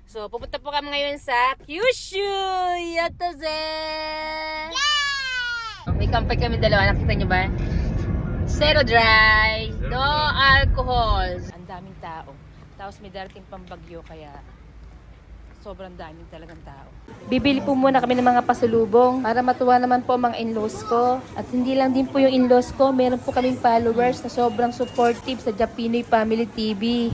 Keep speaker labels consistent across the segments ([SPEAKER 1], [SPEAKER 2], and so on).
[SPEAKER 1] So, pupunta po kami ngayon sa Kyushu! Yato zen! May kampay kami dalawa. Nakita nyo ba? Zero dry. No alcohol. Ang daming tao. Tapos may darating pang bagyo kaya sobrang daming talagang tao. Bibili po muna kami ng mga pasalubong para matuwa naman po ang mga in-laws ko. At hindi lang din po yung in-laws ko. Meron po kaming followers na sobrang supportive sa Japinoy Family TV.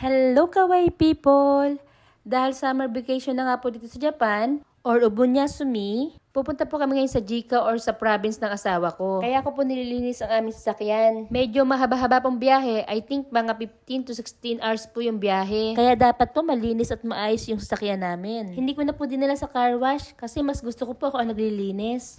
[SPEAKER 1] Hello kawaii people! Dahil summer vacation na nga po dito sa Japan, or Ubunya Sumi, pupunta po kami ngayon sa Jika or sa province ng asawa ko. Kaya ko po nililinis ang aming sasakyan. Medyo mahaba-haba pong biyahe. I think mga 15 to 16 hours po yung biyahe. Kaya dapat po malinis at maayos yung sasakyan namin. Hindi ko na po dinala sa car wash kasi mas gusto ko po ako ang naglilinis.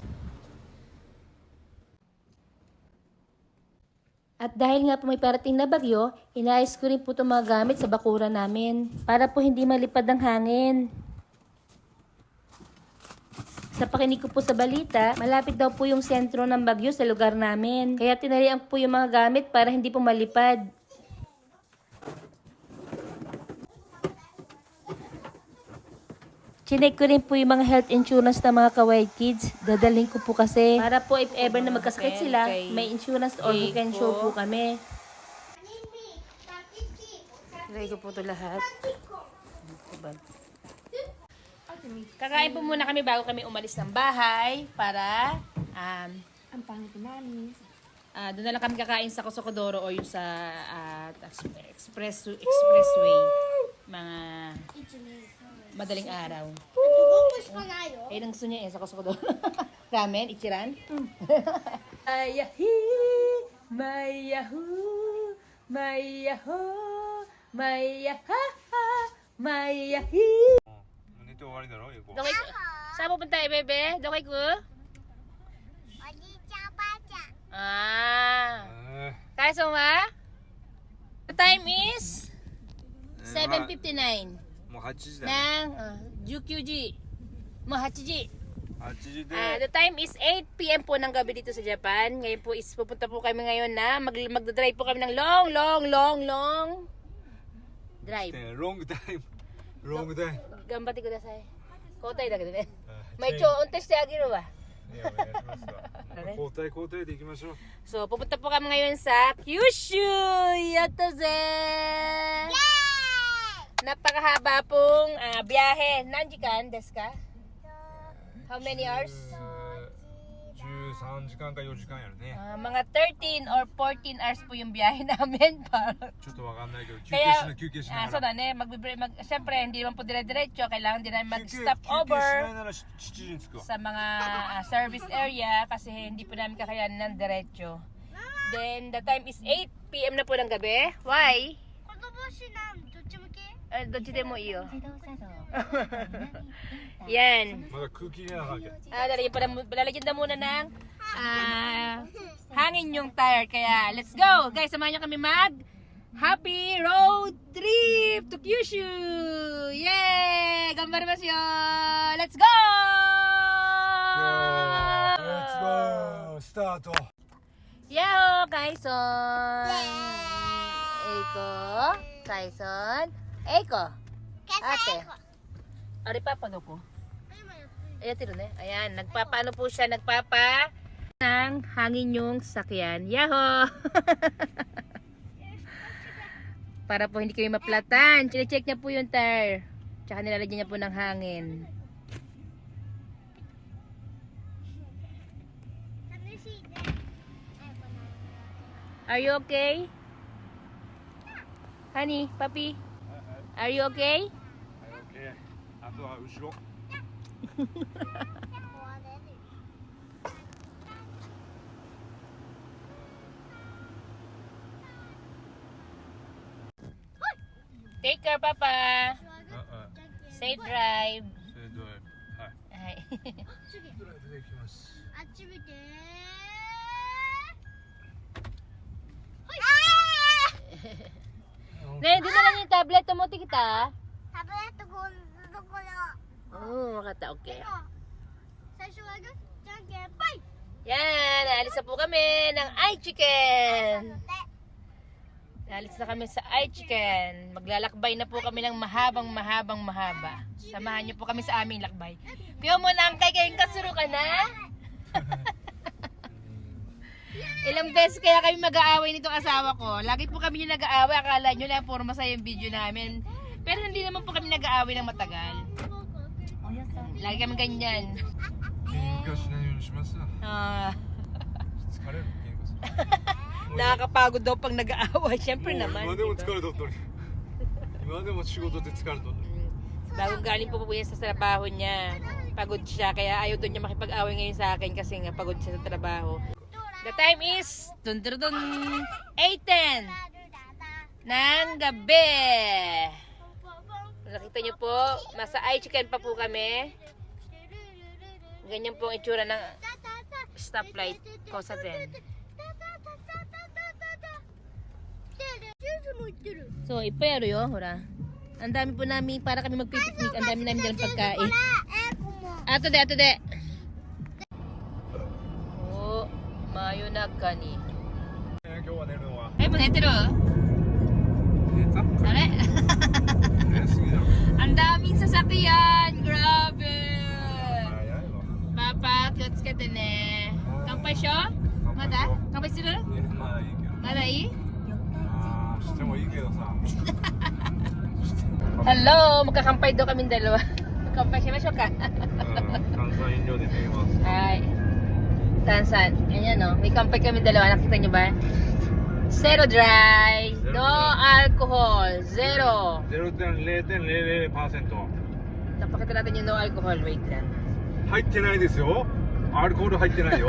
[SPEAKER 1] At dahil nga po may parating na bagyo, inaayos ko rin po itong mga gamit sa bakuran namin para po hindi malipad ang hangin. Sa pakinig ko po sa balita, malapit daw po yung sentro ng bagyo sa lugar namin. Kaya tinarian po yung mga gamit para hindi po malipad. Chinek ko rin po yung mga health insurance ng mga kawaii kids. Dadalhin ko po kasi para po if ever na magkasakit sila, may insurance or we can show po kami. Try ko po ito lahat. Kakain po muna kami bago kami umalis ng bahay para
[SPEAKER 2] Ang pangit namin.
[SPEAKER 1] doon na lang kami kakain sa Kosokodoro o yung sa expressway. Mga madaling araw. Eh, nang gusto niya sa Kosokodoro. Ramen, ichiran. Ayahi, mayahu, mayaho, mayaha, mayahi.
[SPEAKER 3] 寝て終わりだろ、英語。
[SPEAKER 1] Dokay ko. Saan pupunta eh, bebe? Dokay ko? Ah. Kaya ma? The time is 7:59
[SPEAKER 3] もう8時だね。
[SPEAKER 1] ng 19 時. Mo 8 時.
[SPEAKER 3] 8時で、
[SPEAKER 1] The time is 8 p.m. po ng gabi dito sa Japan. Ngayon po is pupunta po kami ngayon na magdadrive po kami ng long drive.
[SPEAKER 3] ロングタイム。ロングタイム。
[SPEAKER 1] Gambati kudasai. Kotay da kedo ne. May cho unte shite ageru wa.
[SPEAKER 3] いや、お願いしますわ。交代交代で行きましょう。
[SPEAKER 1] So, pupunta po kami ngayon sa Kyushu! Yato zen! Napakahaba pong biyahe. Nanjikan desu ka? How many hours?
[SPEAKER 3] 13時間か4時間やるね。
[SPEAKER 1] Mga 13 or 14 hours po yung biyahe namin.
[SPEAKER 3] ちょっとわかんないけど、休憩しな
[SPEAKER 1] so
[SPEAKER 3] がら。
[SPEAKER 1] na ne, syempre hindi naman po dire-diretso. Kailangan din namin
[SPEAKER 3] 休憩
[SPEAKER 1] mag-stop
[SPEAKER 3] しな
[SPEAKER 1] over
[SPEAKER 3] がら7時に着くわ。
[SPEAKER 1] sa mga service area kasi hindi po namin kakayanin ng diretso. Then, the time is 8 p.m. na po ng gabi. Why? Dochi demo iyo. Yan.
[SPEAKER 3] まだ空気入れなあかんけん。
[SPEAKER 1] Lalagyan na muna ng hangin yung tire. Kaya, let's go! Guys, samahan nyo kami happy road trip to Kyushu! Yay! Ganbarimasu yo! Let's go!
[SPEAKER 3] Let's go! スタート。
[SPEAKER 1] Yo! Kaison! Eiko! Kaison! Eiko! Ate! Ari papa doko? Ayan, tiro ne. Ayan, nagpapaano po siya, ng hangin yung sasakyan. Yaho! Para po hindi kayo maplatan. Chine-check niya po yung tire. Tsaka nilalagyan niya po ng hangin. Are you okay? Honey, papi? Are you okay?
[SPEAKER 3] あとは後ろ。
[SPEAKER 1] Take care, Papa. Safe drive.
[SPEAKER 3] それどうや。はい。
[SPEAKER 1] はい。
[SPEAKER 3] ドライブで行きます。
[SPEAKER 1] Ne, di na lang yung tablet mo, kita. Oh, makata, okay. Yan, naalis na po kami ng iChicken. Alis na kami sa Aichiken. Maglalakbay na po kami ng mahabang mahaba. Samahan niyo po kami sa aming lakbay. Piyo mo na ang kayong kasuro ka na? Ilang beses kaya kami mag-aaway nitong asawa ko. Lagi po kami yung nag-aaway. Akala nyo lang puro masaya yung video namin. Pero hindi naman po kami nag-aaway ng matagal. Lagi kami ganyan.
[SPEAKER 3] 喧嘩しないようにします。
[SPEAKER 1] Ah,
[SPEAKER 3] 疲れる喧嘩する。
[SPEAKER 1] nakakapagod daw pag nag-aaway. Siyempre
[SPEAKER 3] もう
[SPEAKER 1] naman.
[SPEAKER 3] 今でも疲
[SPEAKER 1] diba?
[SPEAKER 3] れとっとる。今でも仕事で疲れとる。
[SPEAKER 1] Bago galing po yan sa trabaho niya. Pagod siya. Kaya ayaw doon niya makipag-away ngayon sa akin kasi nga pagod siya sa trabaho. The time is 8:10 ng gabi. Nakita niyo po, masa Aichiken pa po kami. Ganyan po ang itsura ng stoplight ko sa 10. So, ipayaro yo, hura. Ang dami po namin, para kami magpipiknik, ang dami namin dalang pagkain. Ato de. Oh, mayo na kani.
[SPEAKER 3] 今日は寝るのは。
[SPEAKER 1] Ay, manetero.
[SPEAKER 3] 寝た？
[SPEAKER 1] Sare.
[SPEAKER 3] 寝すぎだろ。
[SPEAKER 1] Ang daming sasakyan. Grabe.
[SPEAKER 3] 早いわ。
[SPEAKER 1] Papa, kiyotsukete ne. Kanpai sho? Mada? Kanpai suru?
[SPEAKER 3] まあいいけど。
[SPEAKER 1] Mada ii?
[SPEAKER 3] ああ、してもいいけどさ。
[SPEAKER 1] Hello, magkakampay daw kaming dalawa. Kampay siya ka.
[SPEAKER 3] 炭酸飲料で寝ます。
[SPEAKER 1] Ay. Tansan. Ayan no. May kampay kami dalawa. Nakita niyo ba? Zero dry. No alcohol. Zero.
[SPEAKER 3] 0.00%。
[SPEAKER 1] Napakita natin yung no alcohol. Wait lang.
[SPEAKER 3] 入ってないですよ。アルコール入ってないよ。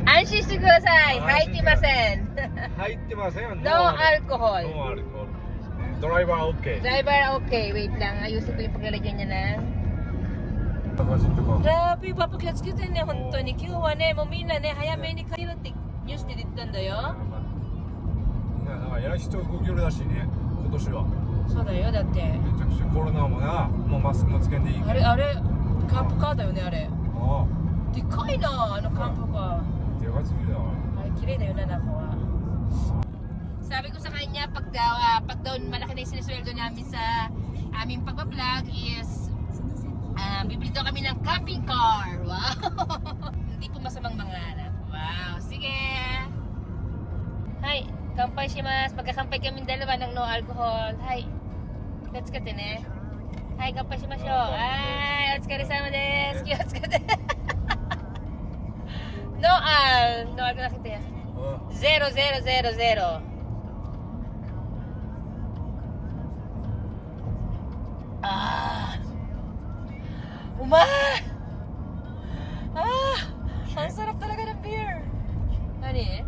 [SPEAKER 1] Anshiしてください。入ってません。
[SPEAKER 3] 入ってませんよ。
[SPEAKER 1] No alcohol.
[SPEAKER 3] No alcohol。ドライバー OK。
[SPEAKER 1] Driver, okay. Wait lang. Ayusin ko yung paglalagyan niya ng...
[SPEAKER 3] マジとか。
[SPEAKER 1] Grabe, papakyatsukite ne. Honto ni.今日はね、もうみんなね、早めに帰るってニュースで出てたんだよ。
[SPEAKER 3] なんか偉い人動きよるらしいね。今年は。
[SPEAKER 1] そうだよ、だって。
[SPEAKER 3] めちゃくちゃコロナもな、もうマスクもつけんでいいけど。
[SPEAKER 1] あれ、カンプカーだよね、あれ。
[SPEAKER 3] あ
[SPEAKER 1] でかいな、あのカンプカー。
[SPEAKER 3] あ、手がつきだわ。
[SPEAKER 1] Ay, kirey na yun na nakuha. Sabi ko sa kanya, pag daw malaki na yung sinesweldo namin sa aming pagbablog is bibili daw kami ng camping car. Wow! Hindi po masamang mangarap. Wow! Sige! Hi! Kampay shimasu. Magkakampay kami dalawa ng no alcohol. Hi! Let's get in eh. Hi! Kampay shimasho. Ay! Otsukaresama desu. Kiyotsukete. No al. No al nakita yan. 0000. Ah. Umay! Ah! Ang sarap talaga ng beer. Nani?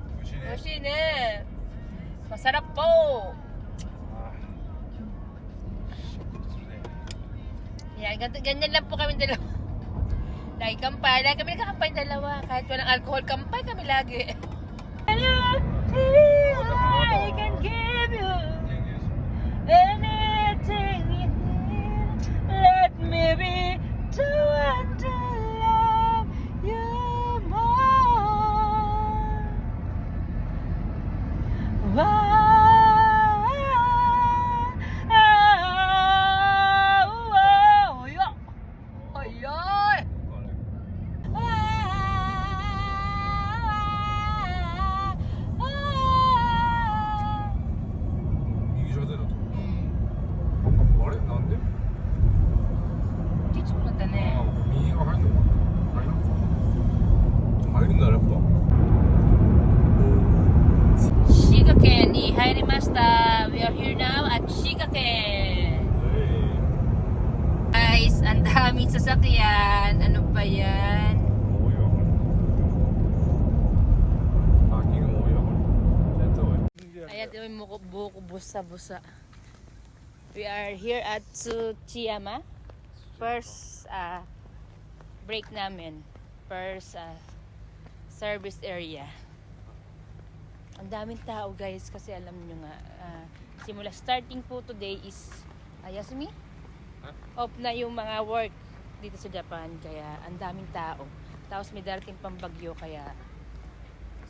[SPEAKER 1] 美味しいね. Masarap po. Yan, ganyan lang po kami dalawa. Lagi kampay. Lagi kami nakakampay dalawa. Kahit walang alcohol, kampay kami lagi. Hello! I can give you anything you need. Let me be the one to love you more. Shigaken ni hairimashita. We are here now at Shigaken. Guys, ang daming sasakyan. Ano ba yan? Ayan, ito yung buko busa-busa. We are here at Tsuchiyama. First break namin. First service area. Ang daming tao guys kasi alam nyo nga simula starting po today is Yasumi? Off na yung mga work dito sa Japan kaya ang daming tao. Tapos may darating pang bagyo kaya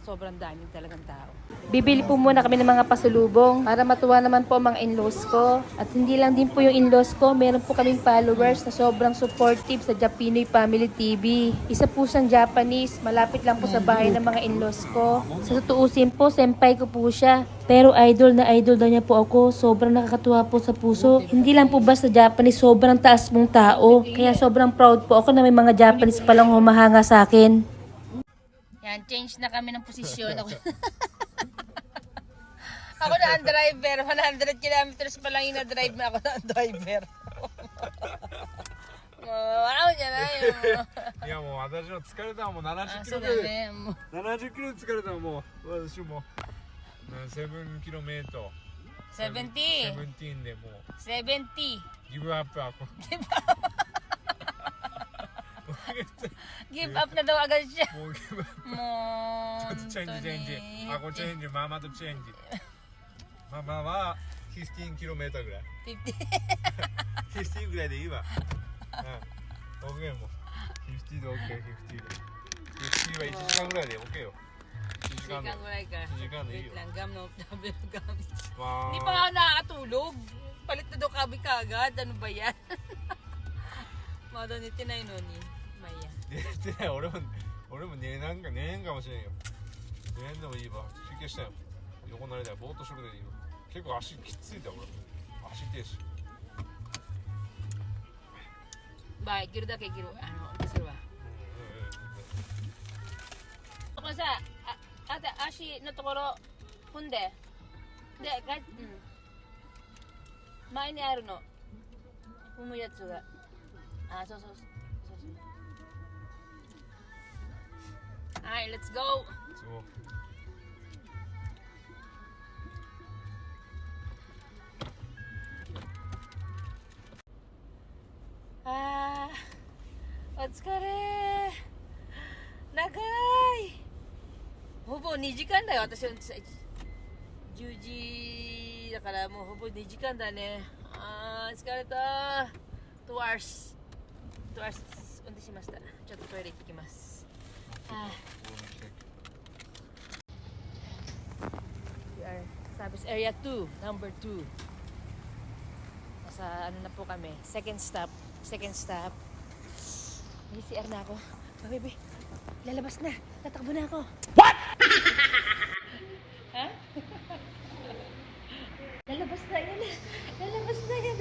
[SPEAKER 1] sobrang daming talagang tao. Bibili po muna kami ng mga pasalubong para matuwa naman po ang mga in-laws ko. At hindi lang din po yung in-laws ko, meron po kaming followers na sobrang supportive sa Japinoy Family TV. Isa po siyang Japanese, malapit lang po sa bahay ng mga in-laws ko. Sa tutuusin po, senpai ko po siya. Pero idol na idol daw niya po ako. Sobrang nakakatuwa po sa puso. Hindi lang po basta Japanese, sobrang taas mong tao. Kaya sobrang proud po ako na may mga Japanese palang humahanga sa akin. Yan, change na kami ng posisyon. Ako na ang driver. 100 kilometers pa lang yung na-drive na ako na ang driver. Wow, yan na yun.
[SPEAKER 3] いやもう私の疲れたもう70キ
[SPEAKER 1] そうだ
[SPEAKER 3] ロぐらいで、
[SPEAKER 1] ね。もう
[SPEAKER 3] 70キロ疲れたもう私も7キロメートル
[SPEAKER 1] 70。
[SPEAKER 3] 17でもう
[SPEAKER 1] 70。
[SPEAKER 3] ギブアップは
[SPEAKER 1] Give up na daw agad siya.
[SPEAKER 3] もうギブアップ
[SPEAKER 1] Mo.
[SPEAKER 3] ちょっとチェンジチェンジあこチェンジママとチェンジママは15キロメートルぐらい
[SPEAKER 1] 50。
[SPEAKER 3] 15ぐらいでいいわうん OK もう50で OK50 で50は1時間ぐらいで OK よ1時間で
[SPEAKER 1] Sigang gulay ka.
[SPEAKER 3] 1時間でいい
[SPEAKER 1] Wait
[SPEAKER 3] よ
[SPEAKER 1] lang, gam no. Sabi ng gam.
[SPEAKER 3] ま
[SPEAKER 1] Hindi pa nga nakakatulog. Palit na daw kabi kagad. Ano ba yan? Mada ni tinay no ni Maya.
[SPEAKER 3] 寝てない俺も寝れんかもしれんよ寝れんでもいいわ休憩したよ横になりたいぼーっとするでいいわ結構足きついだ俺足痛いし
[SPEAKER 1] Ba, giro da kay giro. Ano, kasi ba? Ako sa ate ashi no tokoro hunde. De, kahit前にあるの踏むやつがそうそう。Alright, let's go.
[SPEAKER 3] そう
[SPEAKER 1] お疲れ長いほぼ2時間だよ私は10時だからもうほぼ2時間だね疲れた2 hours 運転しましたちょっとトイレ行ってきますWe are Service Area 2 number 2 nasa ano na po kami second stop may CR na ako. Oh, baby. Lalabas na. Tatakbo na ako. What? Ha? Lalabas na yan. Lalabas na yan.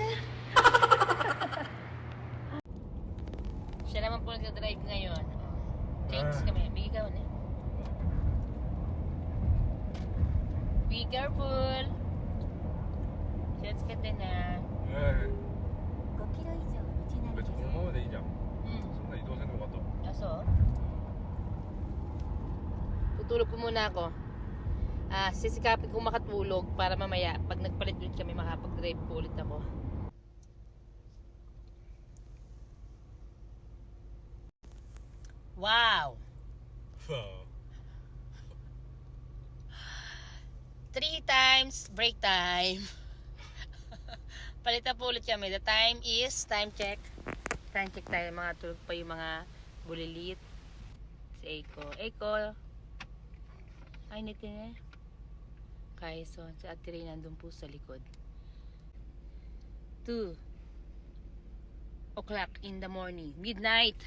[SPEAKER 1] Siya naman po nagdadrive ngayon. Change kami. Bigay ka na. Be careful. Shots ka din na.
[SPEAKER 3] 別にこのままでいいじゃんそんな移動せんでもよかった
[SPEAKER 1] Aso? Tutulog po muna ako. Sisikapin kong makatulog para mamaya pag nagpalit ulit kami makapag-drive po ulit ako. Wow! 3 times break time. Palitan po ulit kami. The time is, time check tayo. Mga tulog pa yung mga bulilit. Si Eiko. Ay, nitin eh. Kaison. Si Ate Ray nandun po sa likod. 2 o'clock in the morning. Midnight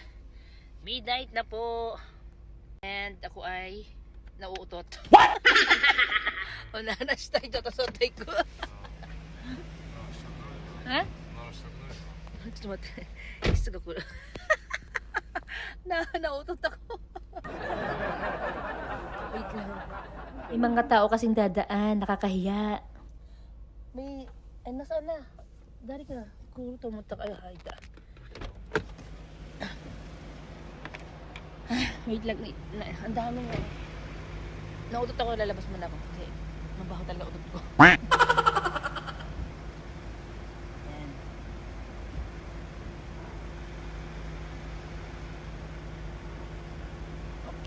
[SPEAKER 1] na po. And ako ay nauutot. What? O nanas tayo tatasotay ko. Ha? ちょっと待ってキスが来るnautot ako wait lang may mga tao kasing dadaan nakakahiya may nasaan na dari ka na kuro tumutak ay hayda wait lang ang dami nga nautot ako lalabas muna ako kasi mabaho talaga utot ko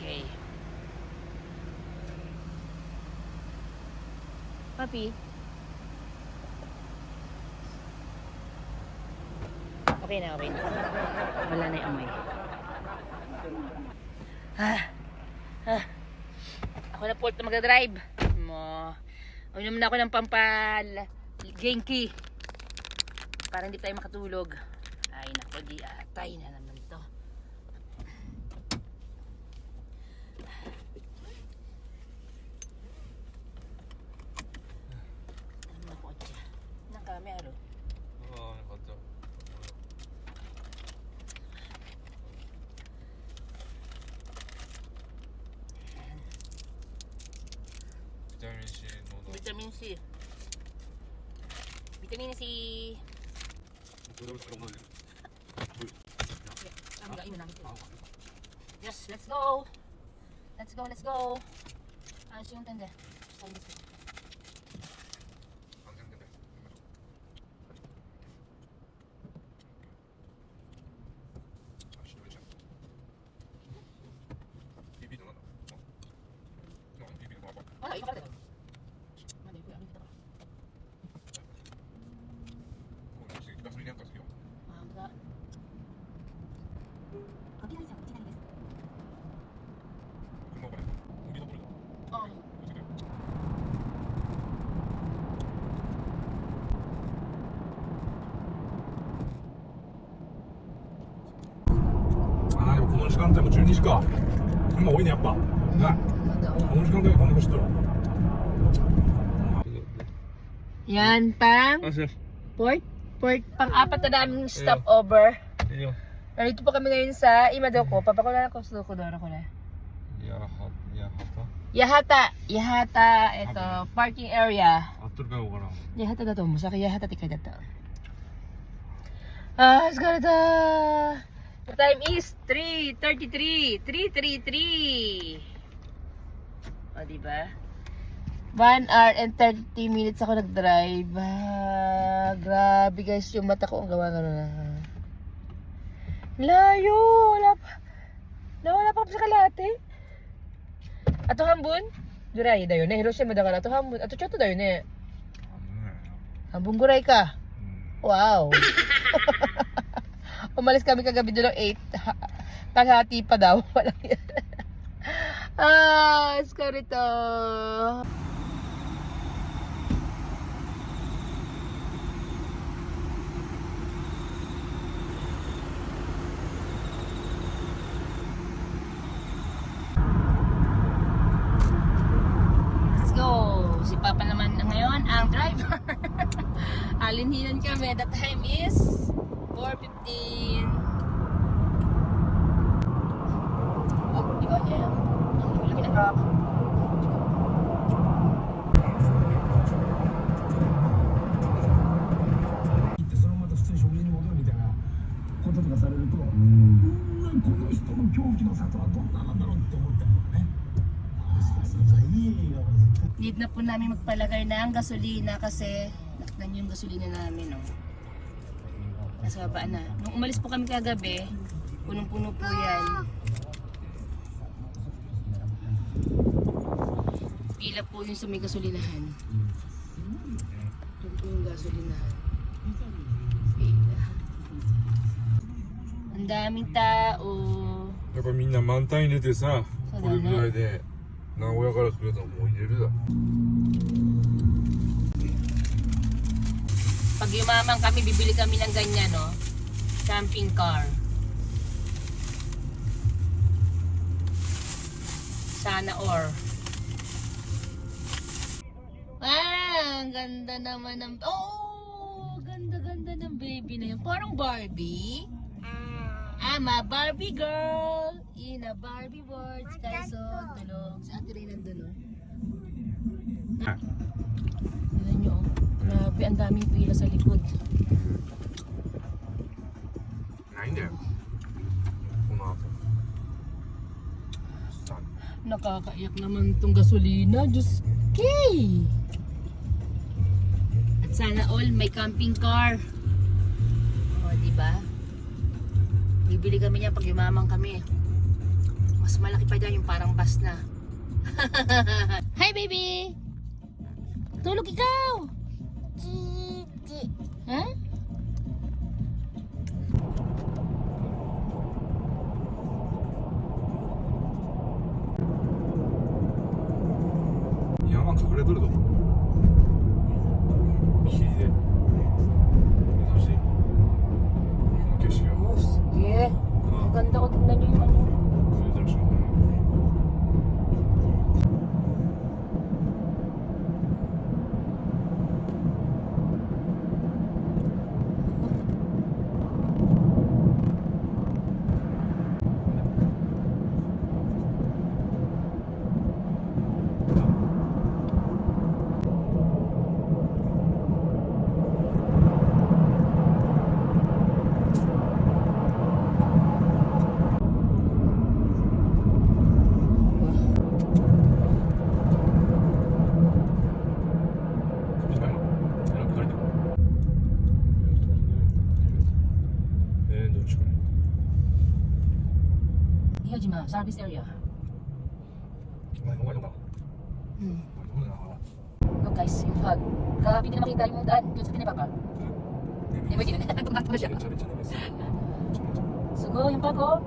[SPEAKER 1] Okay. Papi. Okay na. Wala na yung amoy. Ako Ako na po ito mag-drive. Uminom na ako ng pampal Genki. Para hindi tayo makatulog. Ay nako, di atay na naman to. Ano na kotse? Nang kami aro.
[SPEAKER 3] ああよかった。ビタミン C の
[SPEAKER 1] Vitamin C. Vitamin C. Yes, let's go. Let's go, let's go. Ayos yung tanda. Wala, iba ka rin. Mali ko, ano dito ka? Wala. Oh.
[SPEAKER 3] ああ、でもこの時間帯も12時か。今多いね、やっぱ。ね。この時間帯こんな走ってる。
[SPEAKER 1] Yan, pang port pang-apat na daming stopover. Nandito po kami ngayon sa Imadoko. Papakulan ko sa Dokudora ko na. Yahata. Ito, parking area.
[SPEAKER 3] 合ってるかよかな。
[SPEAKER 1] Yahata da to. Musaka Yahata tikai da to. Ah, skarata. The time is 3:33. 3:33. O, diba? 1 hour and 30 minutes ako nag-drive. Grabe guys, yung mata ko ang gawa na. Layo! Nawala pa sa kalate. Ato hambun? Durai da yun eh. Hiroshima da ka na. Ato hambun. Ato choto da yun eh. Hambun guray ka. Wow. Umalis kami kagabi doon ng 8. Tanghati pa daw. Walang yan. Skarito. Si Papa naman ngayon ang driver. Alinhinan kami. The time is 4:15. Oh, ikaw niya. Lagi na truck. Need na po namin magpalagay ng gasolina kasi naktan yung gasolina namin, no. Nasa baba na. Nung umalis po kami kagabi, punong-puno po yan. Pila po yung sa may gasolinahan. Ito po yung gasolinahan. Pila. Ang daming tao.
[SPEAKER 3] やっぱみんな満タン入れてさ、これぐらいで名古屋から来るともう入れるだ。
[SPEAKER 1] Pag yumaman kami, bibili kami ng ganyan, no? Camping car. Sana or. Ang ganda naman ng... Oh! Ganda-ganda ng baby na yun. Parang Barbie. I'm a Barbie girl in a Barbie world. Kaso, tulog. Sa atin rin nandun, no? Tignan nyo, oh. Grabe, ang daming pila sa likod.
[SPEAKER 3] ないんだよ。この後。
[SPEAKER 1] Nakakaiyak naman tong gasolina. Diyos kay! At sana all may camping car. O, diba? Bibili kami niya pag yumamang kami. Mas malaki pa dyan yung parang bus na. Hi, baby! Tulog ikaw! Ha? Yojima Service Area.
[SPEAKER 3] お前、お前どうだ
[SPEAKER 1] Hmm.
[SPEAKER 3] お前どうだ
[SPEAKER 1] Look guys, yung fog. Grabe din makita yung daan dun sa Pinipapa. Di ba yun? Tumato na siya.
[SPEAKER 3] めちゃめちゃ眠いです。
[SPEAKER 1] Sugo, yung fog oh.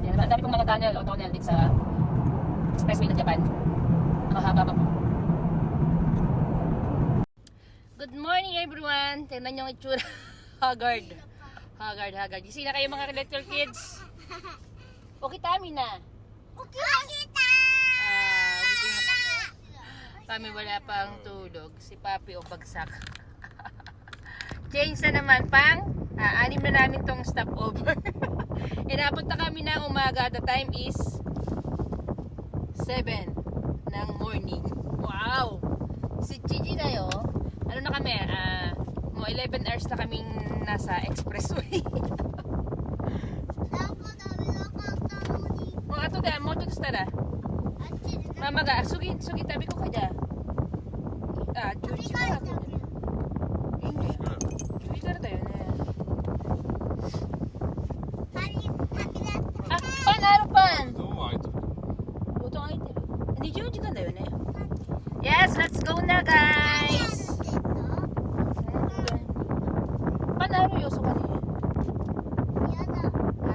[SPEAKER 1] Yan, ang dami pong mga tunnel o tunnel dito sa expressway ng Japan. Ang mahaba pa po. Good morning everyone! Tingnan nyo ang itsura. Haggard. Haggard. Gising na kayo mga little kids. Okay, tami na. Gising na. Kami wala pang tulog. Si Papi o bagsak. Change na naman pang 6 na namin tong stopover. Inabot na kami ng umaga. The time is 7 ng morning. Wow! Si Gigi na yun. Ano na kami? 11 hours na kaming nasa expressway. Ato da, mo to stara. Mama ga, sugi tabi ko kada. Juji ka ako. Juji ka tayo na. Pan, pan.
[SPEAKER 3] どうも、あいつ。
[SPEAKER 1] Buto ang item. Hindi Juji ka tayo na. Yes, let's go na guys. Panaro yoso ka niya.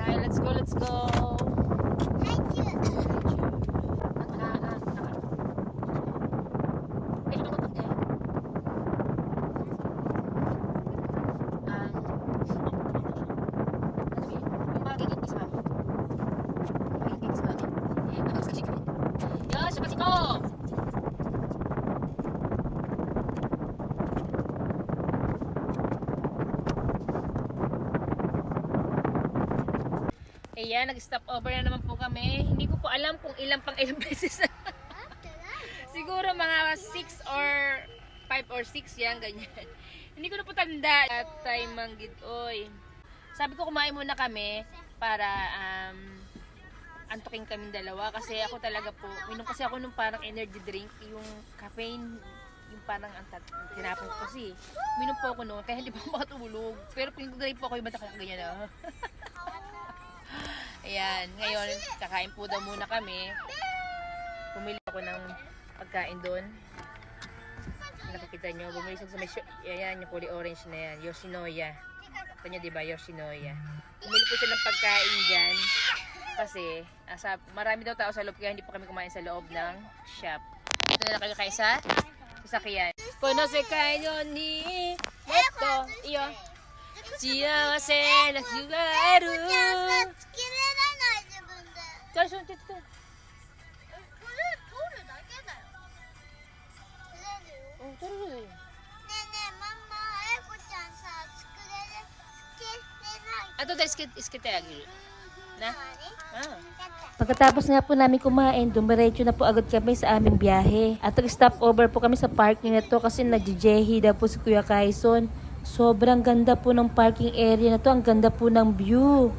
[SPEAKER 1] Ay, let's go. Ayan, nag-stop over na naman po kami. Hindi ko po alam kung ilang beses. Siguro mga 6 or 5 or 6 yan, ganyan. Hindi ko na po tanda at time manggid. Oy. Sabi ko kumain muna kami para antukin kaming dalawa kasi ako talaga po, minom kasi ako nung parang energy drink, yung caffeine, yung parang tinapon ko kasi. Minom po ako noon, kaya hindi pa ako makatulog. Pero pag nag-drive po ako, yung mata ko ganyan na. Ayan, ngayon kakain po daw muna kami. Bumili ako ng pagkain doon. Nakikita nyo, bumili siya sa may ayan, yung puli orange na yan, Yoshinoya. Ito nyo diba, Yoshinoya. Bumili po siya ng pagkain dyan. Kasi, marami daw tao sa loob, kaya hindi po kami kumain sa loob ng shop. Ito na kayo kayo sa sasakyan. Kono sekai no ni eto, iyo. Siawase na higaru. Ato da iskete agiru. Na? Pagkatapos nga po namin kumain, dumiretso na po agad kami sa aming biyahe. At nag-stop over po kami sa parking na to kasi nagjejehi daw po si Kuya Kaison. Sobrang ganda po ng parking area na to. Ang ganda po ng view.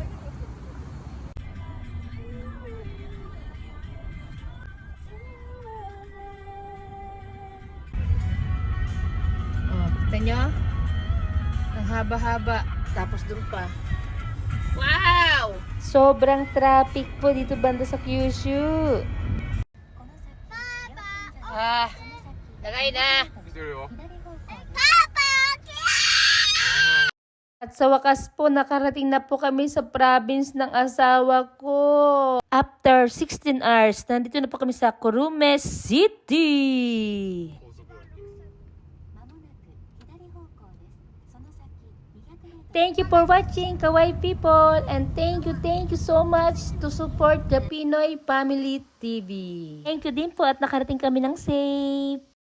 [SPEAKER 1] Oh, kita nyo? Ang haba-haba. Tapos doon pa. Wow! Sobrang traffic po dito banda sa Kyushu. Lagay na.
[SPEAKER 3] 来てるよ。
[SPEAKER 1] At sa wakas po, nakarating na po kami sa province ng asawa ko. After 16 hours, nandito na po kami sa Kurume City. Thank you for watching, Kawaii people, and thank you so much to support the Pinoy Family TV. Thank you din po at nakarating kami ng safe.